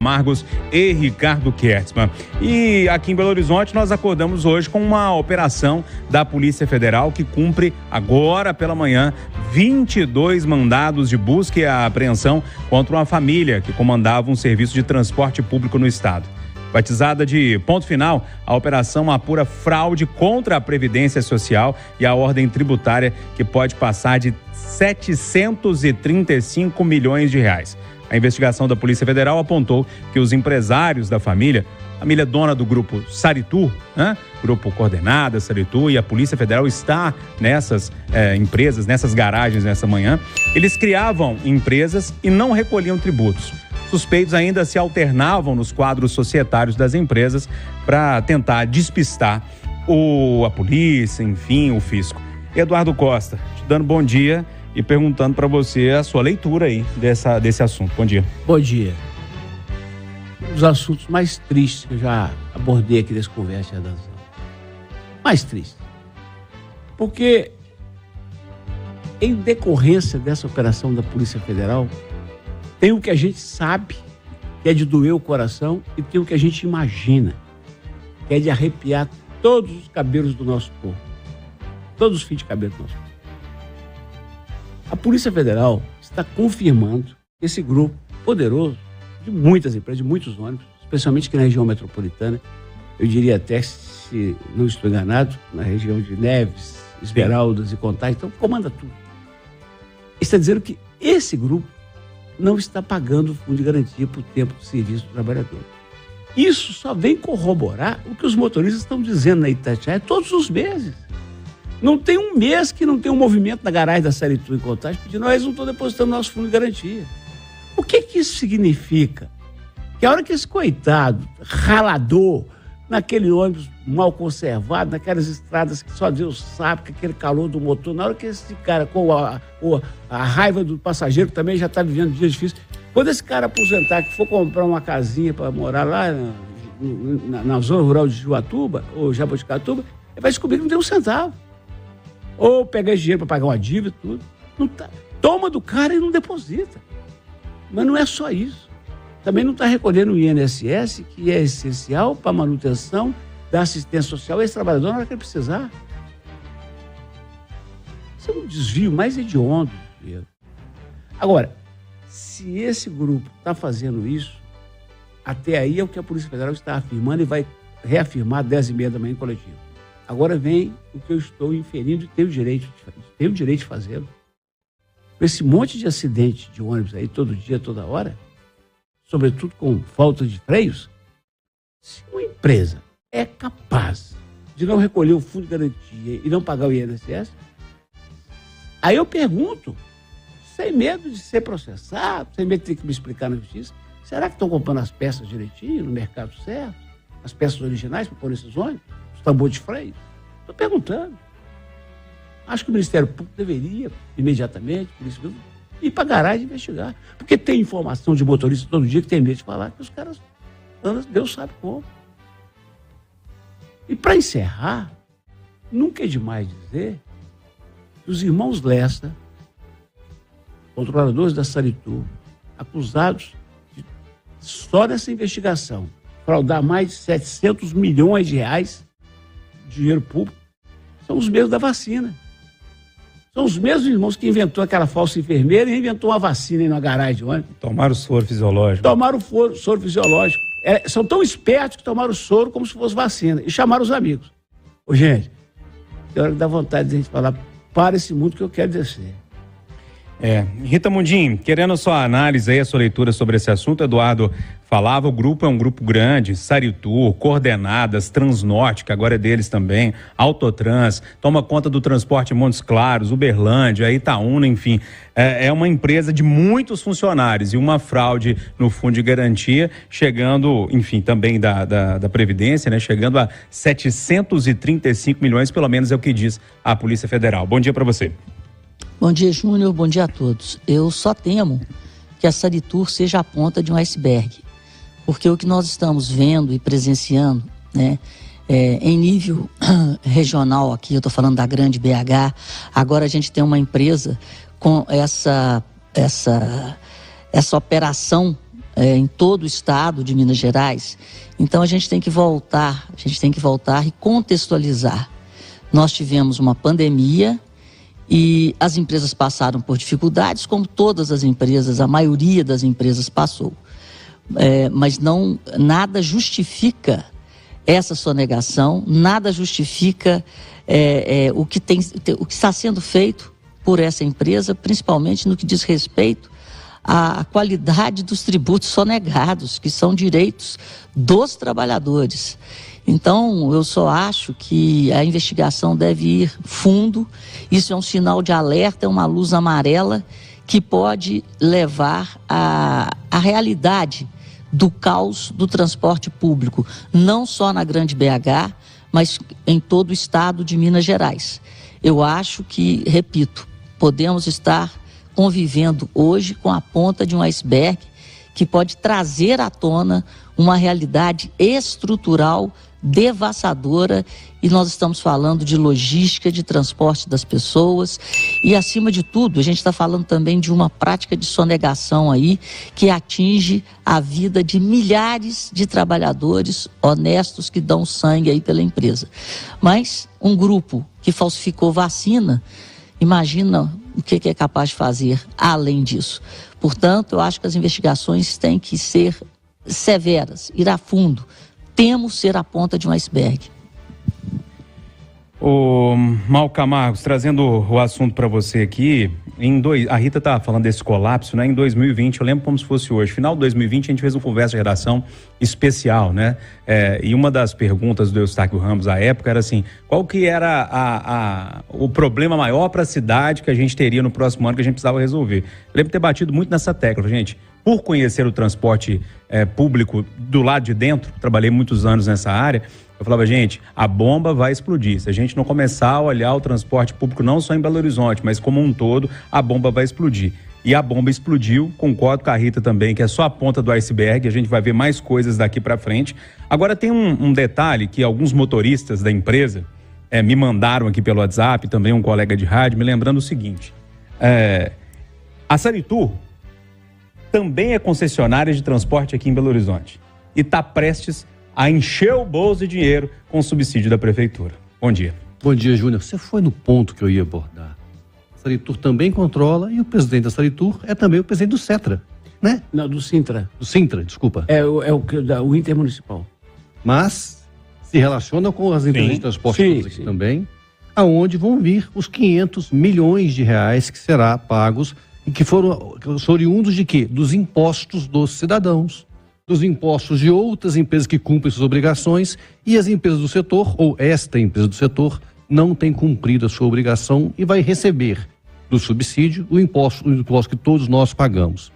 Margos e Ricardo Kertzmann. E aqui em Belo Horizonte nós acordamos hoje com uma operação da Polícia Federal que cumpre agora pela manhã 22 mandados de busca e apreensão contra uma família que comandava um serviço de transporte público no estado. Batizada de Ponto Final, a operação apura fraude contra a Previdência Social e a ordem tributária que pode passar de 735 milhões de reais. A investigação da Polícia Federal apontou que os empresários da família dona do grupo Saritur, grupo Coordenadas, Saritur, e a Polícia Federal está nessas empresas, nessas garagens nessa manhã, eles criavam empresas e não recolhiam tributos. Suspeitos ainda se alternavam nos quadros societários das empresas para tentar despistar a polícia, enfim, o fisco. Eduardo Costa, te dando bom dia e perguntando para você a sua leitura aí desse assunto. Bom dia. Bom dia. Um dos assuntos mais tristes que eu já abordei aqui nessa conversa, Redação. Mais triste. Porque, em decorrência dessa operação da Polícia Federal, tem o que a gente sabe, que é de doer o coração, e tem o que a gente imagina, que é de arrepiar todos os cabelos do nosso corpo. Todos os fios de cabelo do nosso corpo. A Polícia Federal está confirmando esse grupo poderoso de muitas empresas, de muitos ônibus, especialmente aqui na região metropolitana, eu diria até, se não estou enganado, na região de Neves, Esmeraldas e Contagem, então comanda tudo. Está dizendo que esse grupo não está pagando o fundo de garantia por tempo de serviço do trabalhador. Isso só vem corroborar o que os motoristas estão dizendo na Itatiaia todos os meses. Não tem um mês que não tem um movimento na garagem da Saritur em Contagem pedindo, nós não estamos depositando nosso fundo de garantia. O que isso significa? Que a hora que esse coitado, ralador, naquele ônibus mal conservado, naquelas estradas que só Deus sabe, com aquele calor do motor, na hora que esse cara, com a raiva do passageiro, que também já está vivendo dias difíceis, quando esse cara aposentar, que for comprar uma casinha para morar lá na zona rural de Juatuba, ou Jaboticatuba, ele vai descobrir que não tem um centavo. Ou pegar esse dinheiro para pagar uma dívida e tudo. Não tá, toma do cara e não deposita. Mas não é só isso. Também não está recolhendo o INSS, que é essencial para a manutenção da assistência social a esse trabalhador na hora que ele precisar. Isso é um desvio mais hediondo. Agora, se esse grupo está fazendo isso, até aí é o que a Polícia Federal está afirmando e vai reafirmar às 10h30 da manhã em coletivo. Agora vem o que eu estou inferindo e tenho o direito de fazê-lo. Esse monte de acidente de ônibus aí todo dia, toda hora, sobretudo com falta de freios, se uma empresa é capaz de não recolher o fundo de garantia e não pagar o INSS, aí eu pergunto, sem medo de ser processado, sem medo de ter que me explicar na justiça, será que estão comprando as peças direitinho, no mercado certo? As peças originais para pôr nesses ônibus? Os tambores de freio? Estou perguntando. Acho que o Ministério Público deveria, imediatamente, ir para a garagem investigar. Porque tem informação de motorista todo dia que tem medo de falar que os caras andam, Deus sabe como. E para encerrar, nunca é demais dizer que os irmãos Lessa, controladores da Saritur, acusados de, só nessa investigação, fraudar mais de 700 milhões de reais de dinheiro público, são os mesmos da vacina. São os mesmos irmãos que inventou aquela falsa enfermeira e inventou uma vacina aí na garagem de ônibus. Tomaram o soro fisiológico. Tomaram o soro fisiológico. São tão espertos que tomaram o soro como se fosse vacina. E chamaram os amigos. Ô, gente, tem hora que dá vontade de a gente falar, para esse mundo que eu quero descer. Rita Mundim, querendo a sua análise aí, a sua leitura sobre esse assunto, Eduardo falava, o grupo é um grupo grande, Saritur, Coordenadas, Transnorte, que agora é deles também, Autotrans, toma conta do transporte em Montes Claros, Uberlândia, Itaúna, enfim, é uma empresa de muitos funcionários e uma fraude no fundo de garantia, chegando, enfim, também da Previdência, né, chegando a 735 milhões, pelo menos é o que diz a Polícia Federal. Bom dia para você. Bom dia, Júnior. Bom dia a todos. Eu só temo que a Saritur seja a ponta de um iceberg, porque o que nós estamos vendo e presenciando, né, em nível regional aqui, eu estou falando da grande BH, agora a gente tem uma empresa com essa operação em todo o estado de Minas Gerais. Então a gente tem que voltar e contextualizar. Nós tivemos uma pandemia e as empresas passaram por dificuldades, como todas as empresas, a maioria das empresas passou. Mas nada justifica essa sonegação, nada justifica o que está sendo feito por essa empresa, principalmente no que diz respeito à qualidade dos tributos sonegados, que são direitos dos trabalhadores. Então, eu só acho que a investigação deve ir fundo. Isso é um sinal de alerta, é uma luz amarela que pode levar à realidade do caos do transporte público, não só na Grande BH, mas em todo o estado de Minas Gerais. Eu acho que, repito, podemos estar convivendo hoje com a ponta de um iceberg que pode trazer à tona uma realidade estrutural devastadora, e nós estamos falando de logística, de transporte das pessoas e, acima de tudo, a gente está falando também de uma prática de sonegação aí que atinge a vida de milhares de trabalhadores honestos que dão sangue aí pela empresa. Mas um grupo que falsificou vacina, imagina o que é capaz de fazer além disso. Portanto, eu acho que as investigações têm que ser severas, ir a fundo. Temos ser a ponta de um iceberg. O Mal Camargos, trazendo o assunto para você aqui, a Rita estava falando desse colapso, né? Em 2020, eu lembro como se fosse hoje, final de 2020, a gente fez uma conversa de redação especial, né? E uma das perguntas do Eustáquio Ramos à época era assim, qual que era o problema maior para a cidade que a gente teria no próximo ano que a gente precisava resolver? Eu lembro de ter batido muito nessa tecla, gente. Por conhecer o transporte público do lado de dentro, trabalhei muitos anos nessa área, eu falava, gente, a bomba vai explodir. Se a gente não começar a olhar o transporte público, não só em Belo Horizonte, mas como um todo, a bomba vai explodir. E a bomba explodiu, concordo com a Rita também, que é só a ponta do iceberg, a gente vai ver mais coisas daqui para frente. Agora tem um detalhe que alguns motoristas da empresa me mandaram aqui pelo WhatsApp, também um colega de rádio, me lembrando o seguinte, a Saritur também é concessionária de transporte aqui em Belo Horizonte e está prestes a encher o bolso de dinheiro com o subsídio da prefeitura. Bom dia. Bom dia, Júnior. Você foi no ponto que eu ia abordar. A Saritur também controla e o presidente da Saritur é também o presidente do Cetra, né? Não, do Sintra. Do Sintra, desculpa. O intermunicipal. Mas se relaciona com as empresas de transporte público aqui também, aonde vão vir os 500 milhões de reais que será pagos e que foram oriundos de quê? Dos impostos dos cidadãos, dos impostos de outras empresas que cumprem suas obrigações, e as empresas do setor, ou esta empresa do setor, não tem cumprido a sua obrigação e vai receber do subsídio o imposto que todos nós pagamos.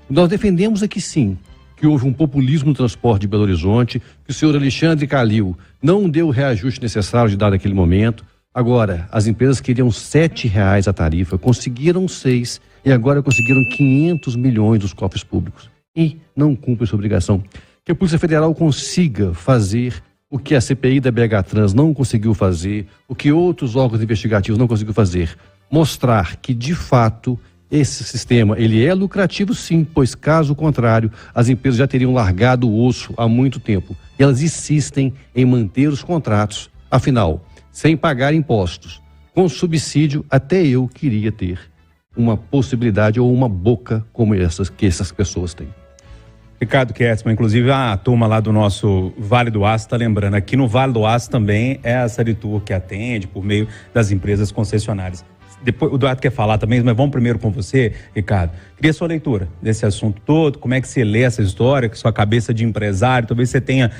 Nós defendemos aqui sim que houve um populismo no transporte de Belo Horizonte, que o senhor Alexandre Calil não deu o reajuste necessário de dar naquele momento. Agora, as empresas queriam R$7 a tarifa, conseguiram 6 e agora conseguiram 500 milhões dos cofres públicos. E não cumpre sua obrigação. Que a Polícia Federal consiga fazer o que a CPI da BH Trans não conseguiu fazer, o que outros órgãos investigativos não conseguiram fazer. Mostrar que, de fato, esse sistema ele é lucrativo sim, pois caso contrário, as empresas já teriam largado o osso há muito tempo. E elas insistem em manter os contratos, afinal, sem pagar impostos, com subsídio, até eu queria ter uma possibilidade ou uma boca como essas que essas pessoas têm. Ricardo Kertzmann, inclusive a turma lá do nosso Vale do Aço está lembrando, aqui no Vale do Aço também é a Saritur que atende por meio das empresas concessionárias. Depois o Eduardo quer falar também, mas vamos primeiro com você, Ricardo. Queria sua leitura desse assunto todo, como é que você lê essa história, com sua cabeça de empresário, talvez você tenha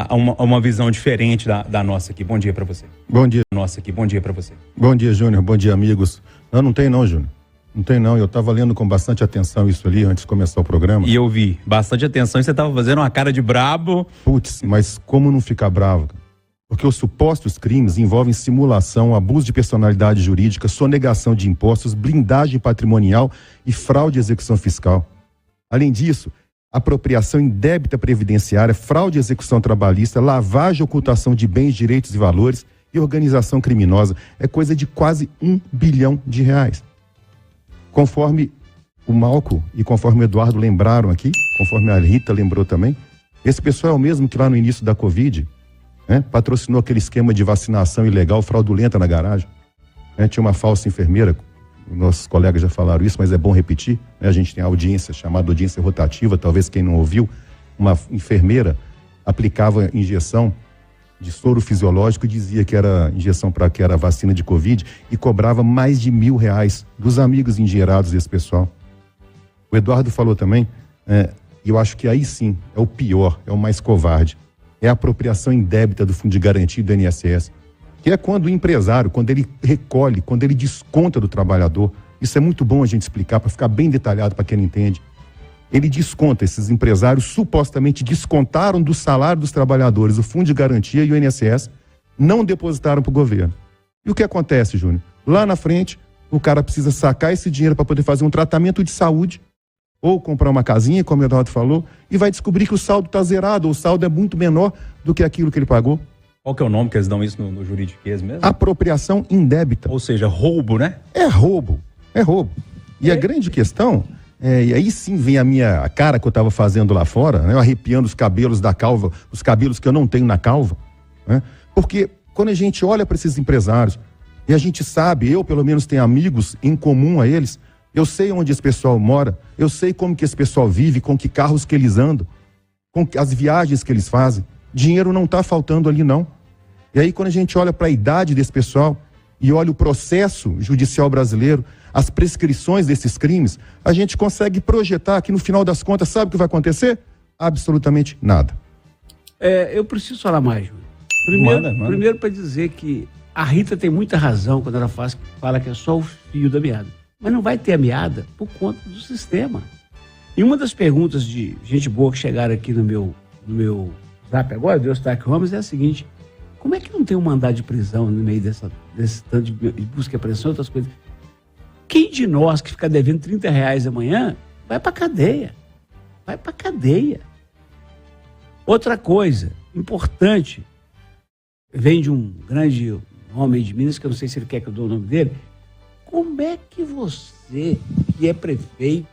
uma visão diferente da nossa aqui. Bom dia para você. Bom dia. Nossa aqui, bom dia para você. Bom dia, Júnior, bom dia, amigos. Não tem não, Júnior. Não tem não, eu estava lendo com bastante atenção isso ali antes de começar o programa. E eu vi, bastante atenção, e você estava fazendo uma cara de brabo. Putz, mas como não ficar bravo? Porque os supostos crimes envolvem simulação, abuso de personalidade jurídica, sonegação de impostos, blindagem patrimonial e fraude de execução fiscal. Além disso, apropriação indébita previdenciária, fraude de execução trabalhista, lavagem e ocultação de bens, direitos e valores e organização criminosa. É coisa de quase R$1 bilhão. Conforme o Malco, e conforme o Eduardo lembraram aqui, conforme a Rita lembrou também, esse pessoal é o mesmo que lá no início da Covid, né, patrocinou aquele esquema de vacinação ilegal, fraudulenta na garagem. Né, tinha uma falsa enfermeira, nossos colegas já falaram isso, mas é bom repetir, né, a gente tem a audiência chamada audiência rotativa, talvez quem não ouviu, uma enfermeira aplicava injeção de soro fisiológico e dizia que era injeção para que era vacina de Covid e cobrava mais de R$1.000 dos amigos endinheirados desse pessoal. O Eduardo falou também, eu acho que aí sim é o pior, é o mais covarde, é a apropriação indébita do Fundo de Garantia do INSS, que é quando o empresário, quando ele recolhe, quando ele desconta do trabalhador, isso é muito bom a gente explicar para ficar bem detalhado para quem não entende. Ele desconta, esses empresários supostamente descontaram do salário dos trabalhadores o Fundo de Garantia e o INSS, não depositaram para o governo. E o que acontece, Júnior? Lá na frente, o cara precisa sacar esse dinheiro para poder fazer um tratamento de saúde, ou comprar uma casinha, como o Eduardo falou, e vai descobrir que o saldo está zerado, ou o saldo é muito menor do que aquilo que ele pagou. Qual que é o nome que eles dão isso no juridiquês mesmo? Apropriação indébita. Ou seja, roubo, né? É roubo. E a grande questão, e aí sim vem a cara que eu estava fazendo lá fora, né, arrepiando os cabelos da calva, os cabelos que eu não tenho na calva, né, porque quando a gente olha para esses empresários, e a gente sabe, eu pelo menos tenho amigos em comum a eles, eu sei onde esse pessoal mora, eu sei como que esse pessoal vive, com que carros que eles andam, com as viagens que eles fazem. Dinheiro não está faltando ali, não. E aí, quando a gente olha para a idade desse pessoal e olha o processo judicial brasileiro, as prescrições desses crimes, a gente consegue projetar que no final das contas, sabe o que vai acontecer? Absolutamente nada. Eu preciso falar mais, Júlio. Primeiro para dizer que a Rita tem muita razão quando ela fala que é só o fio da meada. Mas não vai ter a meada por conta do sistema. E uma das perguntas de gente boa que chegaram aqui no meu zap agora, do Eustáquio Ramos, é a seguinte: como é que não tem um mandado de prisão no meio desse tanto de busca e apreensão e outras coisas? Quem de nós que fica devendo R$30 amanhã vai pra cadeia? Vai pra cadeia. Outra coisa importante, vem de um grande homem de Minas, que eu não sei se ele quer que eu dou o nome dele. Como é que você, que é prefeito,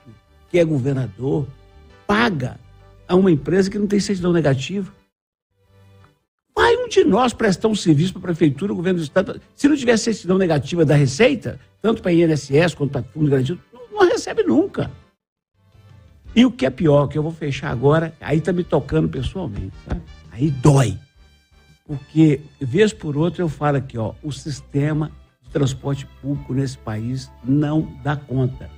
que é governador, paga a uma empresa que não tem certidão negativa? Vai um de nós prestar um serviço para a prefeitura, o governo do estado, se não tiver certidão negativa da Receita, tanto para INSS quanto para Fundo de Garantia, não recebe nunca. E o que é pior, que eu vou fechar agora, aí está me tocando pessoalmente, sabe? Aí dói. Porque, vez por outra, eu falo aqui, o sistema de transporte público nesse país não dá conta.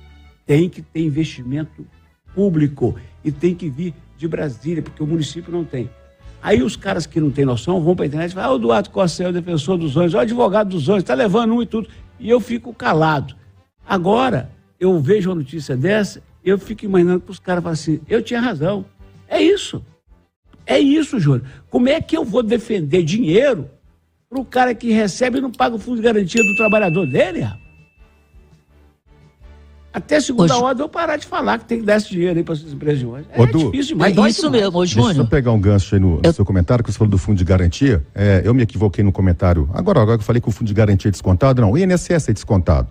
Tem que ter investimento público e tem que vir de Brasília, porque o município não tem. Aí os caras que não têm noção vão para a internet e falam: o Eduardo Costa é o defensor dos ônibus, o advogado dos ônibus, está levando um e tudo. E eu fico calado. Agora, eu vejo uma notícia dessa, eu fico imaginando que os caras falam assim: eu tinha razão. É isso. É isso, Júlio. Como é que eu vou defender dinheiro para o cara que recebe e não paga o fundo de garantia do trabalhador dele, rapaz? Até segunda hora eu parar de falar que tem que dar esse dinheiro aí para essas empresas de hoje. É difícil demais. É isso mesmo, Júnior. Deixa eu pegar um gancho aí no seu comentário, que você falou do fundo de garantia. Eu me equivoquei no comentário. Agora que eu falei que o fundo de garantia é descontado, não. O INSS é descontado.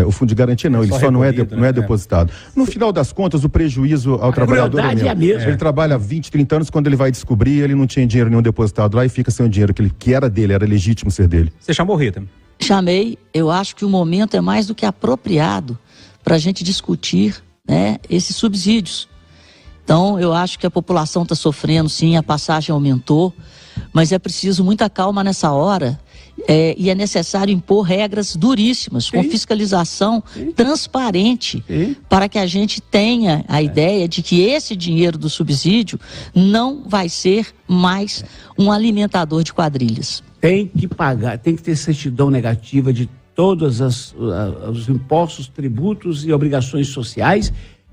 O fundo de garantia não, ele só não é depositado. No final das contas, o prejuízo ao trabalhador é mesmo. Ele trabalha 20, 30 anos, quando ele vai descobrir, ele não tinha dinheiro nenhum depositado lá e fica sem o dinheiro que era dele, era legítimo ser dele. Você chamou Rita? Chamei. Eu acho que o momento é mais do que apropriado para a gente discutir, né, esses subsídios. Então, eu acho que a população está sofrendo, sim, a passagem aumentou, mas é preciso muita calma nessa hora, e é necessário impor regras duríssimas, com fiscalização transparente, para que a gente tenha a ideia de que esse dinheiro do subsídio não vai ser mais um alimentador de quadrilhas. Tem que pagar, tem que ter certidão negativa de todos os impostos, tributos e obrigações sociais,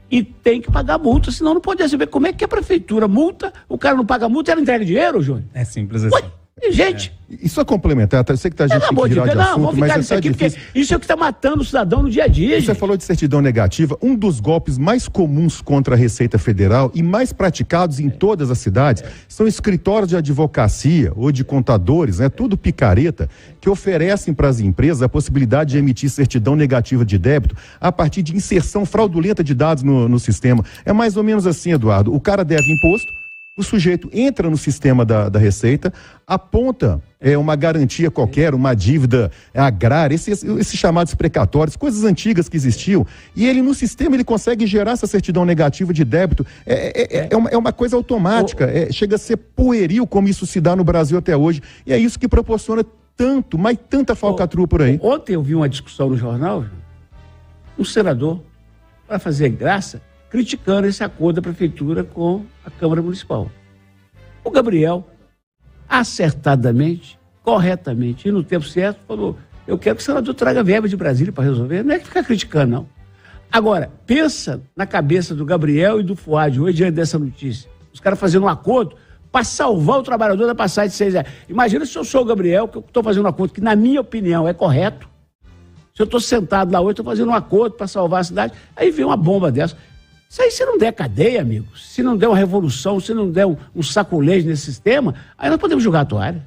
e tem que pagar multa, senão não pode receber. Como é que a prefeitura multa, o cara não paga multa e ela entrega dinheiro, Júnior? É simples assim. Gente... Isso é complementar, eu sei que a gente tem que virar de assunto, mas isso aqui, porque isso é o que está matando o cidadão no dia a dia. Você falou de certidão negativa, um dos golpes mais comuns contra a Receita Federal e mais praticados em todas as cidades são escritórios de advocacia ou de contadores, né, tudo picareta, que oferecem para as empresas a possibilidade de emitir certidão negativa de débito a partir de inserção fraudulenta de dados no sistema. É mais ou menos assim, Eduardo, o cara deve imposto, o sujeito entra no sistema da Receita, aponta uma garantia qualquer, uma dívida agrária, esses chamados precatórios, coisas antigas que existiam, e ele no sistema ele consegue gerar essa certidão negativa de débito. É uma coisa automática, chega a ser pueril como isso se dá no Brasil até hoje, e é isso que proporciona tanto, mas tanta falcatrua por aí. Ontem eu vi uma discussão no jornal, um senador, para fazer graça, criticando esse acordo da prefeitura com a Câmara Municipal. O Gabriel, acertadamente, corretamente e no tempo certo, falou: eu quero que o senador traga verba de Brasília para resolver. Não é que ficar criticando, não. Agora, pensa na cabeça do Gabriel e do Fuad hoje diante dessa notícia. Os caras fazendo um acordo para salvar o trabalhador da passagem de 6 reais. Imagina se eu sou o Gabriel, que eu estou fazendo um acordo que, na minha opinião, é correto. Se eu estou sentado lá hoje, estou fazendo um acordo para salvar a cidade, aí vem uma bomba dessa. Isso aí, se não der cadeia, amigo, se não der uma revolução, se não der um sacolejo nesse sistema, aí nós podemos jogar a toalha.